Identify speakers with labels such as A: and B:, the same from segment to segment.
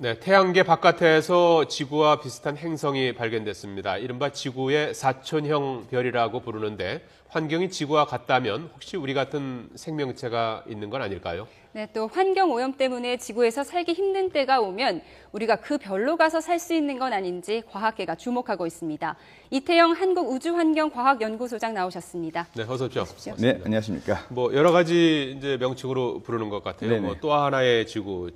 A: 네, 태양계 바깥에서 지구와 비슷한 행성이 발견됐습니다. 이른바 지구의 사촌형 별이라고 부르는데 환경이 지구와 같다면 혹시 우리 같은 생명체가 있는 건 아닐까요?
B: 네, 또 환경 오염 때문에 지구에서 살기 힘든 때가 오면 우리가 그 별로 가서 살 수 있는 건 아닌지 과학계가 주목하고 있습니다. 이태영 한국우주환경과학연구소장 나오셨습니다.
A: 네, 어서 오십시오.
C: 네, 안녕하십니까.
A: 뭐 여러 가지 이제 명칭으로 부르는 것 같아요.
C: 네네.
A: 뭐 또 하나의 지구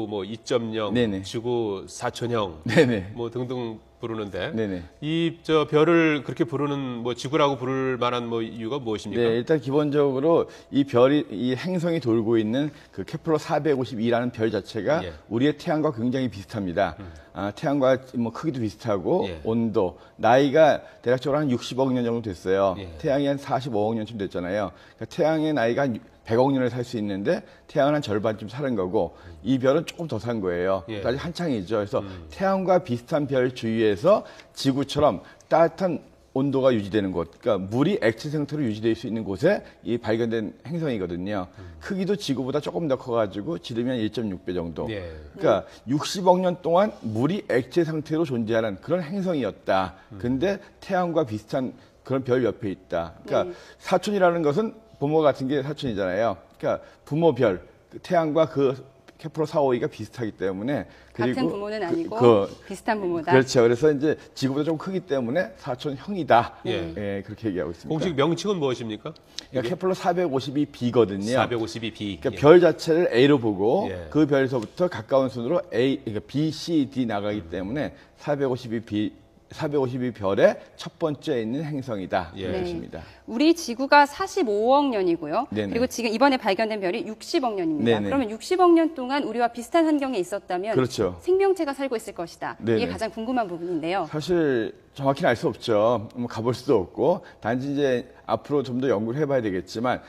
A: 뭐 2.0,
C: 네네.
A: 지구 사촌형,
C: 네네.
A: 뭐 등등 부르는데
C: 네네.
A: 이 별을 그렇게 부르는 뭐 지구라고 부를 만한 뭐 이유가 무엇입니까?
C: 네, 일단 기본적으로 이 행성이 돌고 있는 그 케플러 452라는 별 자체가
A: 예.
C: 우리의 태양과 굉장히 비슷합니다. 태양과 뭐 크기도 비슷하고
A: 예.
C: 온도, 나이가 대략적으로 한 60억 년 정도 됐어요.
A: 예.
C: 태양이 한 45억 년쯤 됐잖아요. 그러니까 태양의 나이가 한 100억 년을 살 수 있는데 태양은 한 절반쯤 사는 거고 이 별은 조금 더 산 거예요.
A: 예.
C: 아직 한창이죠. 그래서 태양과 비슷한 별 주위에서 지구처럼 따뜻한 온도가 유지되는 곳, 그러니까 물이 액체 상태로 유지될 수 있는 곳에 이 발견된 행성이거든요. 크기도 지구보다 조금 더 커가지고 지름이 한 1.6배 정도.
A: 예.
C: 그러니까 60억 년 동안 물이 액체 상태로 존재하는 그런 행성이었다. 근데 태양과 비슷한 그런 별 옆에 있다. 그러니까 사촌이라는 것은 부모 같은 게 사촌이잖아요. 그러니까 부모별, 태양과 그 케플러 452가 비슷하기 때문에
B: 같은 부모는 아니고 비슷한 부모다.
C: 그렇죠. 그래서 이제 지구보다 좀 크기 때문에 사촌형이다.
A: 예.
C: 예, 그렇게 얘기하고 있습니다.
A: 공식 명칭은 무엇입니까?
C: 그러니까 케플러 452b거든요.
A: 452b.
C: 그러니까 별 자체를 A로 보고
A: 예.
C: 그 별에서부터 가까운 순으로 그러니까 B, C, D 나가기 때문에 452 별의 첫 번째에 있는 행성이다.
A: 예.
C: 그렇습니다.
B: 우리 지구가 45억 년이고요.
C: 네네.
B: 그리고 지금 이번에 발견된 별이 60억 년입니다.
C: 네네.
B: 그러면 60억 년 동안 우리와 비슷한 환경에 있었다면
C: 그렇죠.
B: 생명체가 살고 있을 것이다.
C: 네네.
B: 이게 가장 궁금한 부분인데요.
C: 사실 정확히는 알 수 없죠. 뭐 가볼 수도 없고 단지 이제 앞으로 좀 더 연구를 해봐야 되겠지만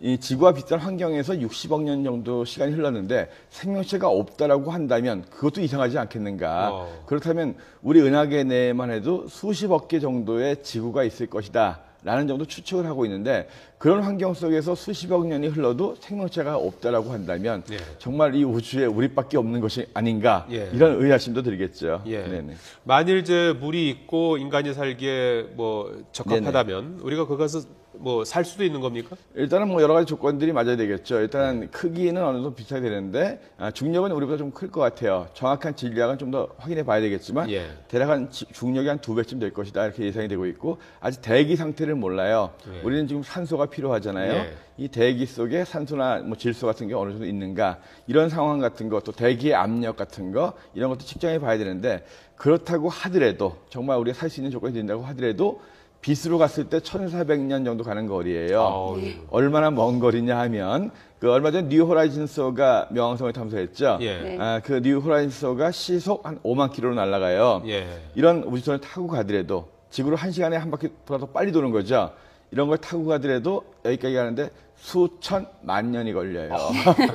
C: 이 지구와 비슷한 환경에서 60억 년 정도 시간이 흘렀는데 생명체가 없다라고 한다면 그것도 이상하지 않겠는가. 그렇다면 우리 은하계 내에만 해도 수십억 개 정도의 지구가 있을 것이다. 라는 정도 추측을 하고 있는데 그런 환경 속에서 수십억 년이 흘러도 생명체가 없다라고 한다면
A: 예.
C: 정말 이 우주에 우리밖에 없는 것이 아닌가.
A: 예.
C: 이런 의아심도 들겠죠.
A: 예.
C: 네네.
A: 만일 이제 물이 있고 인간이 살기에 뭐 적합하다면 우리가 그것을 뭐 살 수도 있는 겁니까?
C: 일단은 뭐 여러 가지 조건들이 맞아야 되겠죠. 일단 크기는 어느 정도 비슷하게 되는데 중력은 우리보다 좀 클 것 같아요. 정확한 질량은 좀 더 확인해 봐야 되겠지만
A: 예.
C: 대략 한 중력이 한 2배쯤 될 것이다 이렇게 예상이 되고 있고 아직 대기 상태를 몰라요.
A: 예.
C: 우리는 지금 산소가 필요하잖아요.
A: 예.
C: 이 대기 속에 산소나 뭐 질소 같은 게 어느 정도 있는가 이런 상황 같은 거 또 대기의 압력 같은 거 이런 것도 측정해 봐야 되는데 그렇다고 하더라도 정말 우리가 살 수 있는 조건이 된다고 하더라도 빛으로 갔을 때 1400년 정도 가는 거리예요. 얼마나 먼 거리냐 하면 그 얼마 전에 뉴 호라이즌서가 명왕성을 탐사했죠.
A: 예.
B: 네.
C: 그 뉴 호라이즌서가 시속 한 5만 킬로로 날아가요.
A: 예.
C: 이런 우주선을 타고 가더라도 지구를 1시간에 한 바퀴보다 더 빨리 도는 거죠. 이런 걸 타고 가더라도 여기까지 가는데 수천만 년이 걸려요.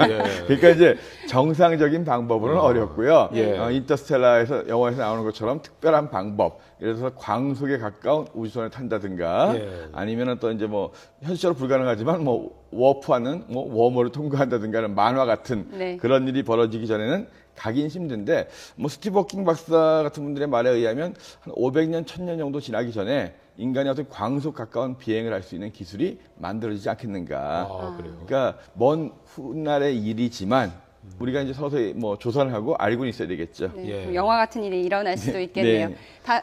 A: 예.
C: 그러니까 이제 정상적인 방법으로는 어렵고요.
A: 예.
C: 인터스텔라에서 영화에서 나오는 것처럼 특별한 방법. 예를 들어서 광속에 가까운 우주선을 탄다든가
A: 예.
C: 아니면은 또 이제 뭐 현실적으로 불가능하지만 뭐 워프하는 뭐 웜호를 통과한다든가 하는 만화 같은
B: 네.
C: 그런 일이 벌어지기 전에는 가긴 힘든데 뭐 스티브 호킹 박사 같은 분들의 말에 의하면 한 500년, 1000년 정도 지나기 전에 인간이 어떤 광속 가까운 비행을 할 수 있는 기술이 만들어지지 않겠는가.
A: 그래요.
C: 그러니까 먼 훗날의 일이지만 우리가 이제 서서히 뭐 조사를 하고 알고는 있어야 되겠죠.
B: 네,
A: 예.
B: 영화 같은 일이 일어날 수도
C: 네.
B: 있겠네요.
C: 네.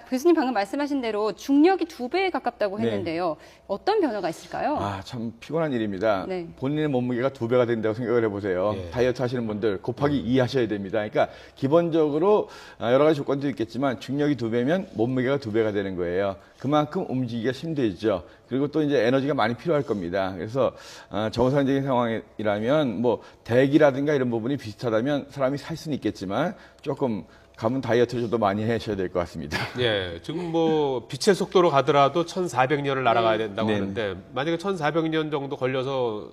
B: 교수님 방금 말씀하신 대로 중력이 2배에 가깝다고
C: 네.
B: 했는데요. 어떤 변화가 있을까요?
C: 참 피곤한 일입니다.
B: 네.
C: 본인의 몸무게가 2배가 된다고 생각을 해보세요.
A: 예.
C: 다이어트 하시는 분들 곱하기 2 하셔야 됩니다. 그러니까 기본적으로 여러 가지 조건도 있겠지만 중력이 2배면 몸무게가 2배가 되는 거예요. 그만큼 움직이기가 힘들죠. 그리고 또 이제 에너지가 많이 필요할 겁니다. 그래서 정상적인 상황이라면 뭐 대기라든가 이런 부분이 비슷하다면 사람이 살 수는 있겠지만 조금 가면 다이어트를 좀 더 많이 하셔야 될 것 같습니다.
A: 예, 지금 뭐 빛의 속도로 가더라도 1400년을 날아가야 된다고
C: 네.
A: 하는데 만약에 1400년 정도 걸려서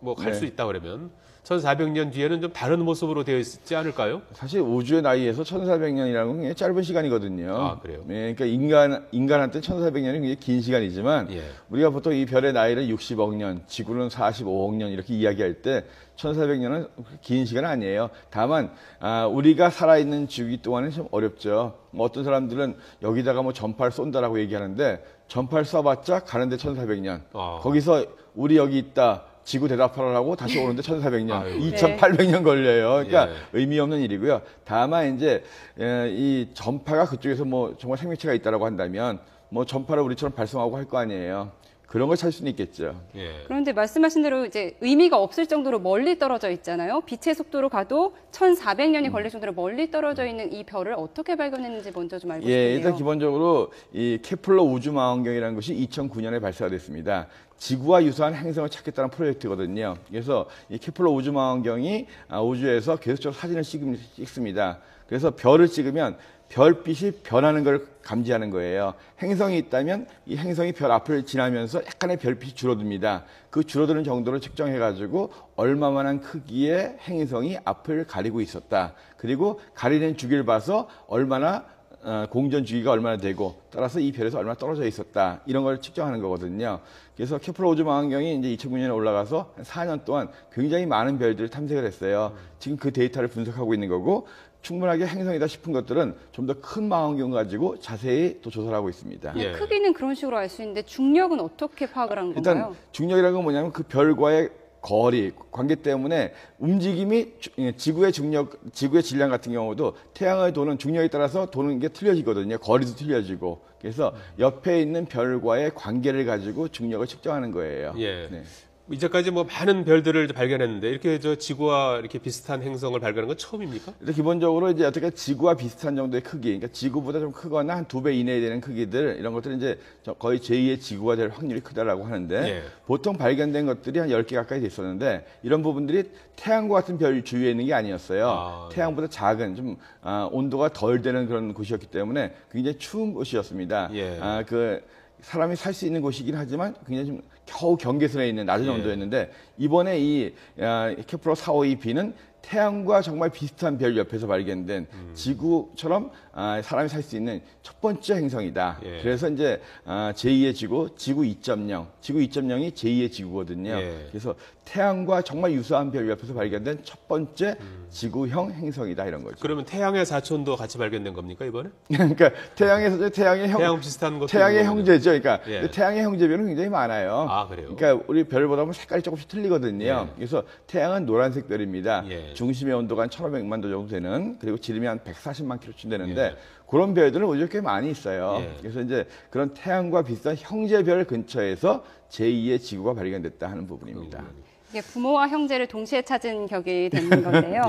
A: 뭐 갈
C: 네.
A: 수 있다 그러면 1400년 뒤에는 좀 다른 모습으로 되어 있지 않을까요?
C: 사실 우주의 나이에서 1400년이라는 건 굉장히 짧은 시간이거든요.
A: 아, 그래요?
C: 예, 그러니까 인간한테 1400년이 굉장히 긴 시간이지만
A: 예.
C: 우리가 보통 이 별의 나이를 60억 년, 지구는 45억 년 이렇게 이야기할 때 1400년은 긴 시간 아니에요. 다만 우리가 살아있는 주기 동안은 좀 어렵죠. 뭐 어떤 사람들은 여기다가 뭐 전파를 쏜다라고 얘기하는데 전파를 쏴봤자 가는데 1400년. 거기서 우리 여기 있다. 지구 대답하라고 다시 오는데 1400년, 2800년 걸려요. 그러니까 의미 없는 일이고요. 다만 이제 이 전파가 그쪽에서 뭐 정말 생명체가 있다라고 한다면 뭐 전파를 우리처럼 발송하고 할 거 아니에요. 그런 걸 찾을 수는 있겠죠.
B: 그런데 말씀하신 대로 이제 의미가 없을 정도로 멀리 떨어져 있잖아요. 빛의 속도로 가도 1400년이 걸릴 정도로 멀리 떨어져 있는 이 별을 어떻게 발견했는지 먼저 좀 알고 싶네요.
C: 일단 기본적으로 이 케플러 우주망원경이라는 것이 2009년에 발사가 됐습니다. 지구와 유사한 행성을 찾겠다는 프로젝트거든요. 그래서 이 케플러 우주망원경이 우주에서 계속적으로 사진을 찍습니다. 그래서 별을 찍으면 별빛이 변하는 걸 감지하는 거예요. 행성이 있다면 이 행성이 별 앞을 지나면서 약간의 별빛이 줄어듭니다. 그 줄어드는 정도를 측정해가지고 얼마만한 크기의 행성이 앞을 가리고 있었다. 그리고 가리는 주기를 봐서 얼마나 공전 주기가 얼마나 되고 따라서 이 별에서 얼마나 떨어져 있었다. 이런 걸 측정하는 거거든요. 그래서 케플러 우주망원경이 이제 2009년에 올라가서 한 4년 동안 굉장히 많은 별들을 탐색을 했어요. 지금 그 데이터를 분석하고 있는 거고 충분하게 행성이다 싶은 것들은 좀 더 큰 망원경 가지고 자세히 또 조사를 하고 있습니다.
B: 크기는 그런 식으로 알 수 있는데 중력은 어떻게 파악을 한 건가요?
C: 일단 중력이라는 건 뭐냐면 그 별과의 거리, 관계 때문에 움직임이 지구의 중력, 지구의 질량 같은 경우도 태양을 도는 중력에 따라서 도는 게 틀려지거든요. 거리도 틀려지고. 그래서 옆에 있는 별과의 관계를 가지고 중력을 측정하는 거예요. 네.
A: 이제까지 뭐 많은 별들을 발견했는데 이렇게 지구와 이렇게 비슷한 행성을 발견한 건 처음입니까?
C: 일단 기본적으로 이제 어떻게 지구와 비슷한 정도의 크기, 그러니까 지구보다 좀 크거나 한 2배 이내에 되는 크기들 이런 것들은 이제 거의 제2의 지구가 될 확률이 크다라고 하는데 보통 발견된 것들이 한 10개 가까이 됐었는데 이런 부분들이 태양과 같은 별 주위에 있는 게 아니었어요. 태양보다 작은 좀 온도가 덜 되는 그런 곳이었기 때문에 굉장히 추운 곳이었습니다. 사람이 살 수 있는 곳이긴 하지만 굉장히 좀 겨우 경계선에 있는 낮은 온도였는데 이번에 이 케플러 452b는 태양과 정말 비슷한 별 옆에서 발견된 지구처럼 사람이 살 수 있는 첫 번째 행성이다. 그래서 이제 제2의 지구, 지구 2.0, 지구 2.0이 제2의 지구거든요. 그래서 태양과 정말 유사한 별 옆에서 발견된 첫 번째 지구형 행성이다 이런 거죠.
A: 그러면 태양의 사촌도 같이 발견된 겁니까 이번에?
C: 그러니까 태양에서
A: 태양 비슷한 것도
C: 태양의 형제죠. 그러니까 태양의 형제별은 굉장히 많아요.
A: 그래요?
C: 그러니까 우리 별보다 보면 색깔이 조금씩 틀리거든요. 그래서 태양은 노란색 별입니다. 중심의 온도가 한 1500만 도 정도 되는 그리고 지름이 한 140만 킬로쯤 되는데 그런 별들은 우주에 꽤 많이 있어요. 그래서 이제 그런 태양과 비슷한 형제별 근처에서 제2의 지구가 발견됐다 하는 부분입니다.
B: 이게 부모와 형제를 동시에 찾은 격이 되는 건데요.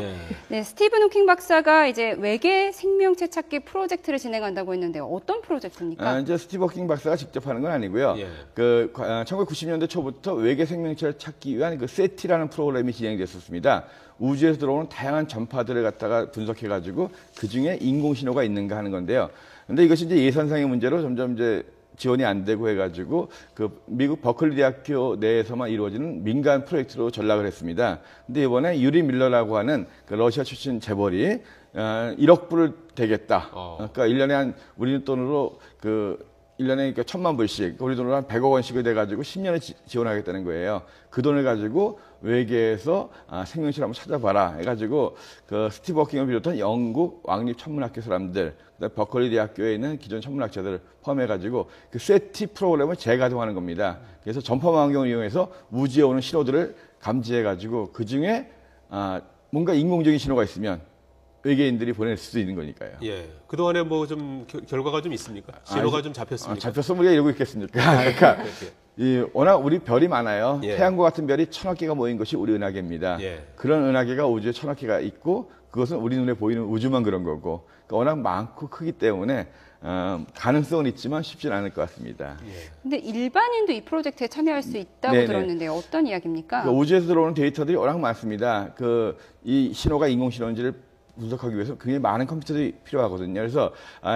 B: 스티븐 호킹 박사가 이제 외계 생명체 찾기 프로젝트를 진행한다고 했는데 어떤 프로젝트입니까?
C: 이제 스티븐 호킹 박사가 직접 하는 건 아니고요. 1990년대 초부터 외계 생명체를 찾기 위한 그 세티라는 프로그램이 진행됐었습니다. 우주에서 들어오는 다양한 전파들을 갖다가 분석해가지고 그 중에 인공 신호가 있는가 하는 건데요. 근데 이것이 이제 예산상의 문제로 점점 이제 지원이 안 되고 해가지고 그 미국 버클리 대학교 내에서만 이루어지는 민간 프로젝트로 전락을 했습니다. 근데 이번에 유리 밀러라고 하는 그 러시아 출신 재벌이 1억 불을 대겠다. 그러니까 1년에 한 우리 돈으로 1년에 1,000만 불씩, 우리 돈으로 한 100억 원씩을 돼가지고 10년을 지원하겠다는 거예요. 그 돈을 가지고 외계에서 생명체를 한번 찾아봐라 해가지고 그 스티브 호킹을 비롯한 영국 왕립 천문학교 사람들, 그다음에 버클리 대학교에 있는 기존 천문학자들을 포함해가지고 그 세티 프로그램을 재가동하는 겁니다. 그래서 전파망원경을 이용해서 우주에 오는 신호들을 감지해가지고 그 중에 뭔가 인공적인 신호가 있으면 외계인들이 보낼 수도 있는 거니까요.
A: 그동안에 뭐 좀 결과가 좀 있습니까? 신호가 좀 잡혔습니까?
C: 잡혔으면 우리가 이러고 있겠습니까? 그러니까 워낙 우리 별이 많아요. 태양과 같은 별이 1000억 개가 모인 것이 우리 은하계입니다. 그런 은하계가 우주에 1000억 개가 있고 그것은 우리 눈에 보이는 우주만 그런 거고 그러니까 워낙 많고 크기 때문에 가능성은 있지만 쉽지는 않을 것 같습니다.
B: 근데 일반인도 이 프로젝트에 참여할 수 있다고 들었는데 어떤 이야기입니까?
C: 우주에서 들어오는 데이터들이 워낙 많습니다. 이 신호가 인공 신호인지를 분석하기 위해서 굉장히 많은 컴퓨터들이 필요하거든요. 그래서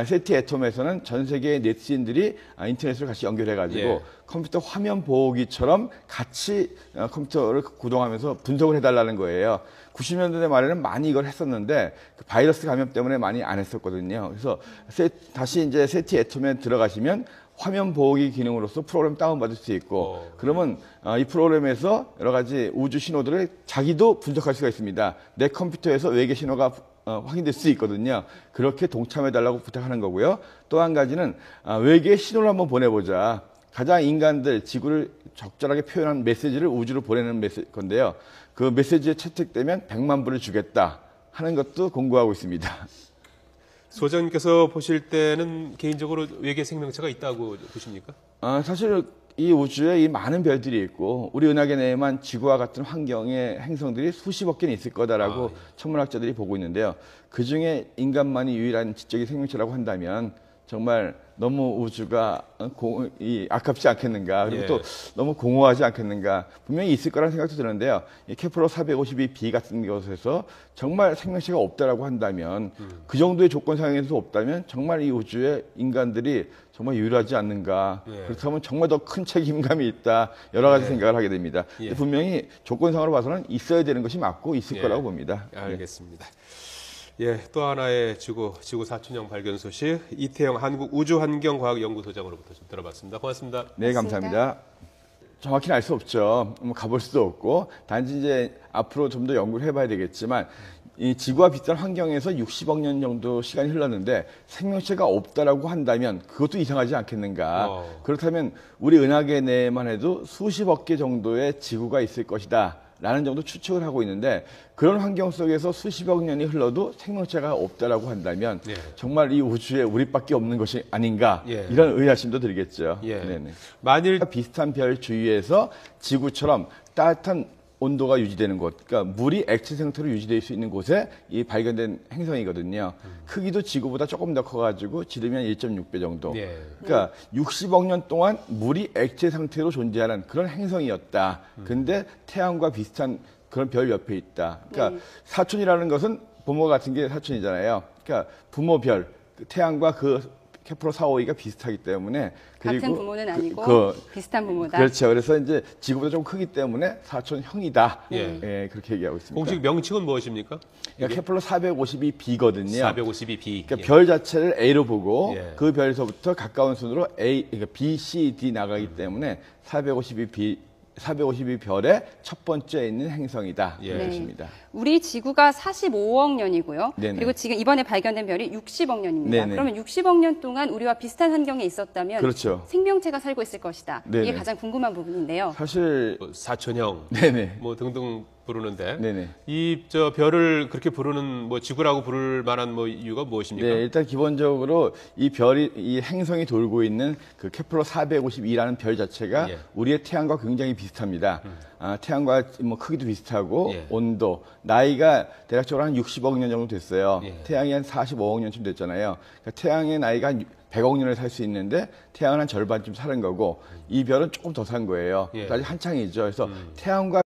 C: 세티 애톰에서는 전 세계의 네티즌들이 인터넷을 같이 연결해가지고
A: 예.
C: 컴퓨터 화면 보호기처럼 같이 컴퓨터를 구동하면서 분석을 해달라는 거예요. 90년대 말에는 많이 이걸 했었는데 그 바이러스 감염 때문에 많이 안 했었거든요. 그래서 다시 이제 세티 애톰에 들어가시면 화면 보호기 기능으로서 프로그램 다운받을 수 있고 그러면 이 프로그램에서 여러 가지 우주 신호들을 자기도 분석할 수가 있습니다. 내 컴퓨터에서 외계 신호가 확인될 수 있거든요. 그렇게 동참해달라고 부탁하는 거고요. 또 한 가지는 외계의 신호를 한번 보내보자. 가장 인간들, 지구를 적절하게 표현한 메시지를 우주로 보내는 건데요. 그 메시지에 채택되면 100만 불을 주겠다 하는 것도 공고하고 있습니다.
A: 소장님께서 보실 때는 개인적으로 외계 생명체가 있다고 보십니까?
C: 사실 이 우주에 이 많은 별들이 있고 우리 은하계 내에만 지구와 같은 환경의 행성들이 수십억 개는 있을 거다라고 천문학자들이 보고 있는데요. 그중에 인간만이 유일한 지적인 생명체라고 한다면 정말 너무 우주가 아깝지 않겠는가. 그리고 또 너무 공허하지 않겠는가. 분명히 있을 거라는 생각도 드는데요. 이 케플러 452b 같은 곳에서 정말 생명체가 없다라고 한다면 그 정도의 조건 상에서 없다면 정말 이 우주에 인간들이 정말 유일하지 않는가. 그렇다면 정말 더 큰 책임감이 있다. 여러 가지 생각을 하게 됩니다. 근데 분명히 조건상으로 봐서는 있어야 되는 것이 맞고 있을 거라고 봅니다.
A: 알겠습니다. 또 하나의 지구 사촌형 발견 소식 이태영 한국우주환경과학연구소장으로부터 좀 들어봤습니다. 고맙습니다.
C: 네, 감사합니다. 정확히는 알 수 없죠. 가볼 수도 없고 단지 이제 앞으로 좀 더 연구를 해봐야 되겠지만 이 지구와 비슷한 환경에서 60억 년 정도 시간이 흘렀는데 생명체가 없다라고 한다면 그것도 이상하지 않겠는가. 그렇다면 우리 은하계 내에만 해도 수십억 개 정도의 지구가 있을 것이다. 라는 정도 추측을 하고 있는데 그런 환경 속에서 수십억 년이 흘러도 생명체가 없다라고 한다면 정말 이 우주에 우리밖에 없는 것이 아닌가 이런 의아심도 들겠죠. 네네.
A: 만일
C: 비슷한 별 주위에서 지구처럼 따뜻한 온도가 유지되는 곳, 그러니까 물이 액체 상태로 유지될 수 있는 곳에 이 발견된 행성이거든요. 크기도 지구보다 조금 더 커가지고 지름이 한 1.6배 정도. 그러니까 60억 년 동안 물이 액체 상태로 존재하는 그런 행성이었다. 근데 태양과 비슷한 그런 별 옆에 있다. 그러니까 사촌이라는 것은 부모 같은 게 사촌이잖아요. 그러니까 부모 별, 태양과 그 케플러 452가 비슷하기 때문에
B: 같은 부모는 아니고 비슷한 부모다.
C: 그렇죠. 그래서 이제 지구보다 좀 크기 때문에 사촌 형이다. 그렇게 얘기하고 있습니다.
A: 공식 명칭은 무엇입니까?
C: 그러니까 케플러 452b거든요.
A: 452b.
C: 그러니까 별 자체를 A로 보고 그 별에서부터 가까운 순으로 그러니까 B, C, D 나가기 때문에 452 별의 첫 번째에 있는 행성이다. 그렇습니다.
B: 우리 지구가 45억 년이고요.
C: 네네.
B: 그리고 지금 이번에 발견된 별이 60억 년입니다.
C: 네네.
B: 그러면 60억 년 동안 우리와 비슷한 환경에 있었다면
C: 그렇죠.
B: 생명체가 살고 있을 것이다.
C: 네네.
B: 이게 가장 궁금한 부분인데요.
C: 사실
A: 사촌형,
C: 뭐
A: 등등 부르는데
C: 네네.
A: 이 별을 그렇게 부르는 지구라고 부를 만한 이유가 무엇입니까?
C: 네, 일단 기본적으로 이 행성이 돌고 있는 그 케플러 452라는 별 자체가 우리의 태양과 굉장히 비슷합니다. 태양과 크기도 비슷하고 온도, 나이가 대략적으로 한 60억 년 정도 됐어요. 태양이 한 45억 년쯤 됐잖아요. 그러니까 태양의 나이가 한 100억 년을 살 수 있는데 태양은 한 절반쯤 사는 거고 이 별은 조금 더 산 거예요. 아직 한창이죠. 그래서 태양과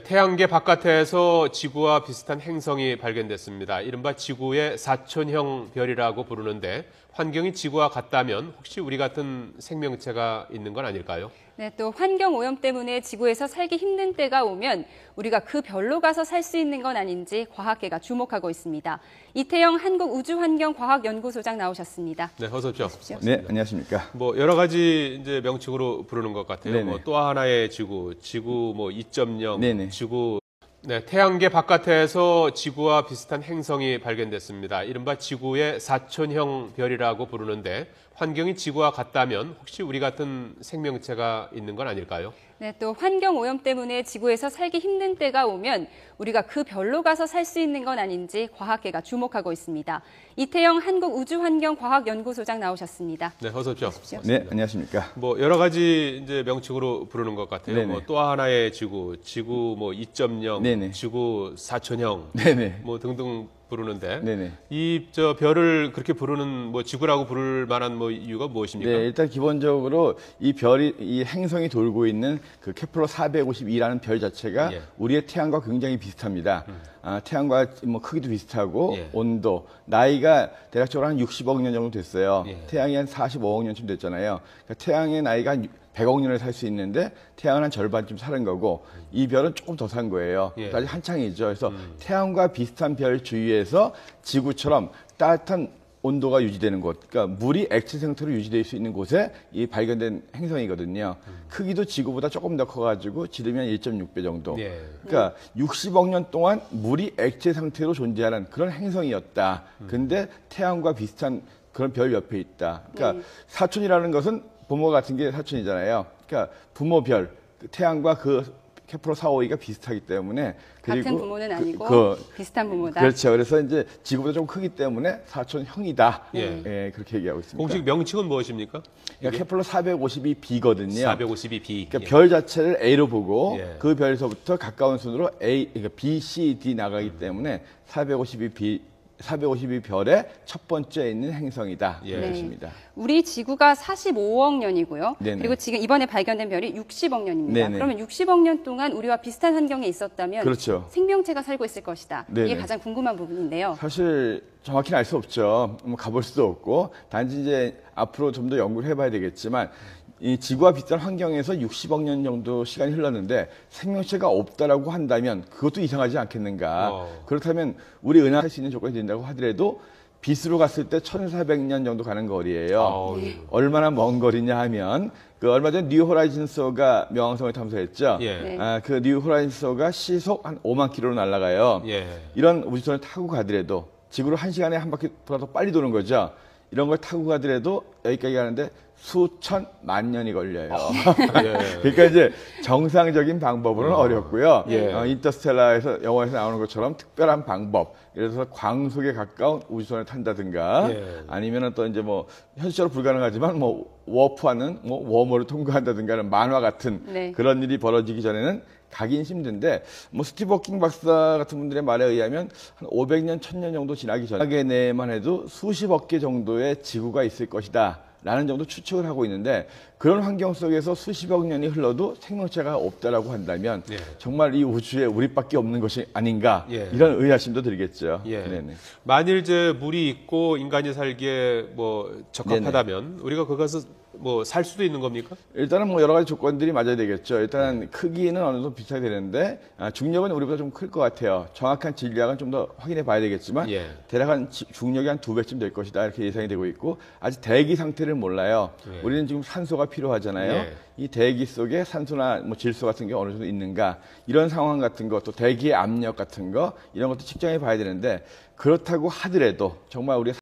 A: 태양계 바깥에서 지구와 비슷한 행성이 발견됐습니다. 이른바 지구의 사촌형 별이라고 부르는데 환경이 지구와 같다면 혹시 우리 같은 생명체가 있는 건 아닐까요?
B: 네, 또 환경 오염 때문에 지구에서 살기 힘든 때가 오면 우리가 그 별로 가서 살 수 있는 건 아닌지 과학계가 주목하고 있습니다. 이태영 한국우주환경과학연구소장 나오셨습니다.
A: 네, 어서 오십시오.
C: 네, 안녕하십니까.
A: 여러 가지 이제 명칭으로 부르는 것 같아요.
C: 네네.
A: 또 하나의 지구 2.0,
C: 네네.
A: 지구. 태양계 바깥에서 지구와 비슷한 행성이 발견됐습니다. 이른바 지구의 사촌형 별이라고 부르는데 환경이 지구와 같다면 혹시 우리 같은 생명체가 있는 건 아닐까요?
B: 네, 또 환경 오염 때문에 지구에서 살기 힘든 때가 오면 우리가 그 별로 가서 살 수 있는 건 아닌지 과학계가 주목하고 있습니다. 이태영 한국우주환경과학연구소장 나오셨습니다.
A: 네, 어서 오십시오.
C: 네, 안녕하십니까.
A: 여러 가지 이제 명칭으로 부르는 것 같아요.
C: 네네.
A: 또 하나의 지구 2.0,
C: 네네.
A: 지구 사촌형,
C: 네네.
A: 등등 부르는데
C: 네네.
A: 이 별을 그렇게 부르는 지구라고 부를 만한 이유가 무엇입니까?
C: 네, 일단 기본적으로 이 행성이 돌고 있는 그 케플러 452라는 별 자체가 우리의 태양과 굉장히 비슷합니다. 태양과 뭐 크기도 비슷하고
A: 예.
C: 온도, 나이가 대략적으로 한 60억 년 정도 됐어요.
A: 예.
C: 태양이 한 45억 년쯤 됐잖아요. 그러니까 태양의 나이가 한 100억 년을 살 수 있는데 태양은 한 절반쯤 사는 거고 이 별은 조금 더 산 거예요.
A: 예.
C: 아직 한창이죠. 그래서 태양과 비슷한 별 주위에서 지구처럼 따뜻한 온도가 유지되는 곳, 그러니까 물이 액체 상태로 유지될 수 있는 곳에 이 발견된 행성이거든요. 크기도 지구보다 조금 더 커가지고 지름이 한 1.6배 정도.
A: 예.
C: 그러니까 60억 년 동안 물이 액체 상태로 존재하는 그런 행성이었다. 근데 태양과 비슷한 그런 별 옆에 있다. 그러니까 사촌이라는 것은 부모 같은 게 사촌이잖아요. 그러니까 부모별, 태양과 그 케플러 452가 비슷하기 때문에
B: 같은 부모는 아니고 비슷한 부모다.
C: 그렇죠. 그래서 이제 지구보다 좀 크기 때문에 사촌형이다.
A: 예.
C: 예, 그렇게 얘기하고 있습니다.
A: 공식 명칭은 무엇입니까?
C: 그러니까 케플러 452b거든요.
A: 452b.
C: 그러니까 별 자체를 A로 보고
A: 예.
C: 그 별에서부터 가까운 순으로 A, 그러니까 B, C, D 나가기 때문에 452별의 첫 번째에 있는 행성이다.
A: 예.
C: 그렇습니다.
B: 우리 지구가 45억 년이고요.
C: 네네.
B: 그리고 지금 이번에 발견된 별이 60억 년입니다.
C: 네네.
B: 그러면 60억 년 동안 우리와 비슷한 환경에 있었다면
C: 그렇죠.
B: 생명체가 살고 있을 것이다. 이게
C: 네네.
B: 가장 궁금한 부분인데요.
C: 사실 정확히는 알 수 없죠. 뭐 가볼 수도 없고 단지 이제 앞으로 좀 더 연구를 해봐야 되겠지만 이 지구와 비슷한 환경에서 60억 년 정도 시간이 흘렀는데 생명체가 없다라고 한다면 그것도 이상하지 않겠는가. 그렇다면 우리 은하 할 수 있는 조건이 된다고 하더라도 빛으로 갔을 때 1400년 정도 가는 거리예요. 얼마나 먼 거리냐 하면 그 얼마 전에 뉴 호라이즌소가 명왕성을 탐사했죠.
A: 예.
B: 네.
C: 그 뉴 호라이즌소가 시속 한 5만 킬로로 날아가요.
A: 예.
C: 이런 우주선을 타고 가더라도 지구를 1시간에 한 바퀴보다 더 빨리 도는 거죠. 이런 걸 타고 가더라도 여기까지 가는데 수천만 년이 걸려요.
A: 예.
C: 그러니까 이제 정상적인 방법으로는 어렵고요.
A: 예.
C: 인터스텔라에서 영화에서 나오는 것처럼 특별한 방법. 예를 들어서 광속에 가까운 우주선을 탄다든가
A: 예.
C: 아니면은 또 이제 뭐 현실적으로 불가능하지만 뭐 워프하는 뭐 웜호를 통과한다든가 하는 만화 같은
B: 네.
C: 그런 일이 벌어지기 전에는 가긴 힘든데 뭐 스티브 호킹 박사 같은 분들의 말에 의하면 한 500년, 1000년 정도 지나기 전에 내만 해도 수십억 개 정도의 지구가 있을 것이다. 라는 정도 추측을 하고 있는데 그런 환경 속에서 수십억 년이 흘러도 생명체가 없다라고 한다면
A: 예.
C: 정말 이 우주에 우리밖에 없는 것이 아닌가
A: 예.
C: 이런 의아심도 들겠죠.
A: 예.
C: 네네.
A: 만일 이제 물이 있고 인간이 살기에 뭐 적합하다면 우리가 거기서 뭐 살 수도 있는 겁니까?
C: 일단은 뭐 여러 가지 조건들이 맞아야 되겠죠. 일단 크기는 어느 정도 비슷하게 되는데 중력은 우리보다 좀 클 것 같아요. 정확한 질량은 좀 더 확인해 봐야 되겠지만
A: 예.
C: 대략 한 중력이 한 2배쯤 될 것이다 이렇게 예상이 되고 있고 아직 대기 상태를 몰라요.
A: 예.
C: 우리는 지금 산소가 필요하잖아요.
A: 예.
C: 이 대기 속에 산소나 뭐 질소 같은 게 어느 정도 있는가 이런 상황 같은 거 또 대기의 압력 같은 거 이런 것도 측정해 봐야 되는데 그렇다고 하더라도 정말 우리가